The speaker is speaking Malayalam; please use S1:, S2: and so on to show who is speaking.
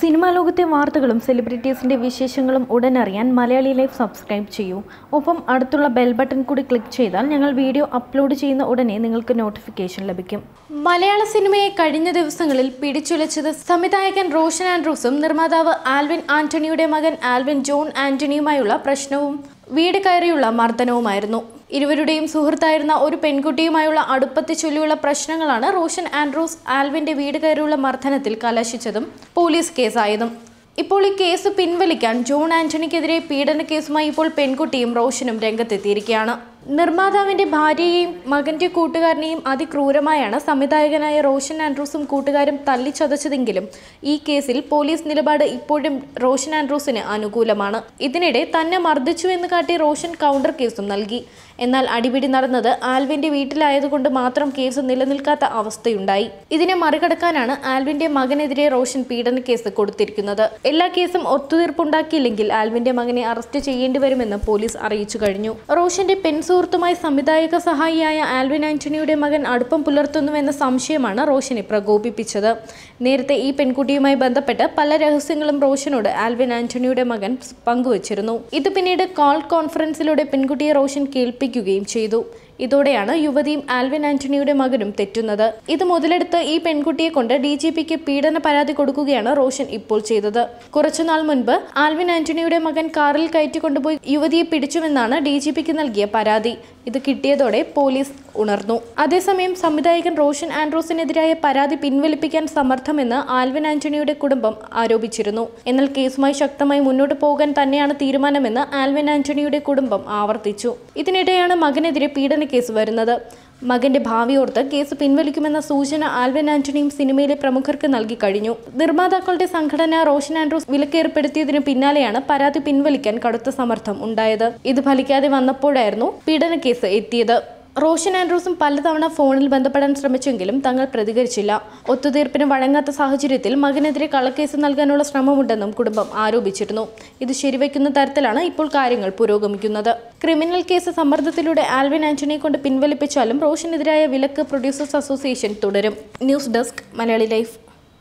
S1: സിനിമാ ലോകത്തെ വാർത്തകളും സെലിബ്രിറ്റീസിന്റെ വിശേഷങ്ങളും ഉടൻ അറിയാൻ മലയാളി ലൈഫ് സബ്സ്ക്രൈബ് ചെയ്യൂ. ഒപ്പം അടുത്തുള്ള ബെൽ ബട്ടൺ കൂടി ക്ലിക്ക് ചെയ്താൽ ഞങ്ങൾ വീഡിയോ അപ്ലോഡ് ചെയ്യുന്ന ഉടനെ നിങ്ങൾക്ക് നോട്ടിഫിക്കേഷൻ ലഭിക്കും. മലയാള സിനിമയെ കഴിഞ്ഞ ദിവസങ്ങളിൽ പിടിച്ചുലച്ചത് സംവിധായകൻ റോഷൻ ആൻഡ്രൂസും നിർമ്മാതാവ് ആൽവിൻ ആന്റണിയുടെ മകൻ ആൽവിൻ ജോൺ ആന്റണിയുമായുള്ള പ്രശ്നവും വീട് കയറിയുള്ള മർദ്ദനവുമായിരുന്നു. ഇരുവരുടെയും സുഹൃത്തായിരുന്ന ഒരു പെൺകുട്ടിയുമായുള്ള അടുപ്പത്തെ ചൊല്ലിയുള്ള പ്രശ്നങ്ങളാണ് റോഷൻ ആൻഡ്രൂസ് ആൽവിന്റെ വീട് കയറിയുള്ള മർദ്ദനത്തിൽ കലാശിച്ചതും പോലീസ് കേസായതും. ഇപ്പോൾ ഈ കേസ് പിൻവലിക്കാൻ ജോൺ ആന്റണിക്കെതിരെ പീഡന കേസുമായി ഇപ്പോൾ പെൺകുട്ടിയും റോഷനും രംഗത്തെത്തിയിരിക്കുകയാണ്. നിർമ്മാതാവിന്റെ ഭാര്യയെയും മകന്റെ കൂട്ടുകാരനെയും അതിക്രൂരമായാണ് സംവിധായകനായ റോഷൻ ആൻഡ്രൂസും കൂട്ടുകാരും തല്ലിച്ചതച്ചതെങ്കിലും ഈ കേസിൽ പോലീസ് നിലപാട് ഇപ്പോഴും റോഷൻ ആൻഡ്രൂസിന് അനുകൂലമാണ്. ഇതിനിടെ തന്നെ മർദ്ദിച്ചു എന്ന് കാട്ടി റോഷൻ കൗണ്ടർ കേസും നൽകി. എന്നാൽ അടിപിടി നടന്നത് ആൽവിന്റെ വീട്ടിലായതുകൊണ്ട് മാത്രം കേസ് നിലനിൽക്കാത്ത അവസ്ഥയുണ്ടായി. ഇതിനെ മറികടക്കാനാണ് ആൽവിന്റെ മകനെതിരെ റോഷൻ പീഡന കേസ് കൊടുത്തിരിക്കുന്നത്. എല്ലാ കേസും ഒത്തുതീർപ്പുണ്ടാക്കിയില്ലെങ്കിൽ ആൽവിന്റെ മകനെ അറസ്റ്റ് ചെയ്യേണ്ടി വരുമെന്ന് പോലീസ് അറിയിച്ചു കഴിഞ്ഞു. റോഷന്റെ സുഹൃത്തുമായി സംവിധായക സഹായിയായ ആൽവിൻ ആന്റണിയുടെ മകൻ അടുപ്പം പുലർത്തുന്നുവെന്ന സംശയമാണ് റോഷനെ പ്രകോപിപ്പിച്ചത്. നേരത്തെ ഈ പെൺകുട്ടിയുമായി ബന്ധപ്പെട്ട് പല രഹസ്യങ്ങളും റോഷനോട് ആൽവിൻ ആന്റണിയുടെ മകൻ പങ്കുവച്ചിരുന്നു. ഇത് പിന്നീട് കോൾ കോൺഫറൻസിലൂടെ പെൺകുട്ടിയെ റോഷൻ കേൾപ്പിക്കുകയും ചെയ്തു. ഇതോടെയാണ് യുവതിയും ആൽവിൻ ആന്റണിയുടെ മകനും തെറ്റുന്നത്. ഇത് മുതലെടുത്ത് ഈ പെൺകുട്ടിയെ കൊണ്ട് DGPക്ക് പീഡന പരാതി കൊടുക്കുകയാണ് റോഷൻ ഇപ്പോൾ ചെയ്തത്. കുറച്ചുനാൾ മുൻപ് ആൽവിൻ ആന്റണിയുടെ മകൻ കാറിൽ കയറ്റിക്കൊണ്ടുപോയി യുവതിയെ പിടിച്ചുവെന്നാണ് DGPക്ക് നൽകിയ പരാതി. ഇത് കിട്ടിയതോടെ പോലീസ് ഉണർന്നു. അതേസമയം സംവിധായകൻ റോഷൻ ആൻഡ്രൂസിനെതിരായ പരാതി പിൻവലിപ്പിക്കാൻ സമർത്ഥമെന്ന് ആൽവിൻ ആന്റണിയുടെ കുടുംബം ആരോപിച്ചിരുന്നു. എന്നാൽ കേസുമായി ശക്തമായി മുന്നോട്ട് പോകാൻ തന്നെയാണ് തീരുമാനമെന്ന് ആൽവിൻ ആന്റണിയുടെ കുടുംബം ആവർത്തിച്ചു. ഇതിനിടെയാണ് മകനെതിരെ പീഡന കേസ് വരുന്നത്. മകന്റെ ഭാവിയോർത്ത് കേസ് പിൻവലിക്കുമെന്ന സൂചന ആൽവിൻ ആന്റണിയും സിനിമയിലെ പ്രമുഖർക്ക് നൽകി കഴിഞ്ഞു. നിർമ്മാതാക്കളുടെ സംഘടന റോഷൻ ആൻഡ്രൂസ് വിലക്കേർപ്പെടുത്തിയതിനു പിന്നാലെയാണ് പരാതി പിൻവലിക്കാൻ കടുത്ത സമ്മർദ്ദം ഉണ്ടായത്. ഇത് ഫലിക്കാതെ വന്നപ്പോഴായിരുന്നു പീഡന കേസ് എത്തിയത്. റോഷൻ ആൻഡ്രൂസും പലതവണ ഫോണിൽ ബന്ധപ്പെടാൻ ശ്രമിച്ചെങ്കിലും തങ്ങൾ പ്രതികരിച്ചില്ല. ഒത്തുതീർപ്പിന് വഴങ്ങാത്ത സാഹചര്യത്തിൽ മകനെതിരെ കള്ളക്കേസ് നൽകാനുള്ള ശ്രമമുണ്ടെന്നും കുടുംബം ആരോപിച്ചിരുന്നു. ഇത് ശരിവെക്കുന്ന തരത്തിലാണ് ഇപ്പോൾ കാര്യങ്ങൾ പുരോഗമിക്കുന്നത്. ക്രിമിനൽ കേസ് സമ്മർദ്ദത്തിലൂടെ ആൽവിൻ ആന്റണിയെ കൊണ്ട് പിൻവലിപ്പിച്ചാലും റോഷനെതിരായ വിലക്ക് പ്രൊഡ്യൂസേഴ്സ് അസോസിയേഷൻ തുടരും. News desk Malayali life.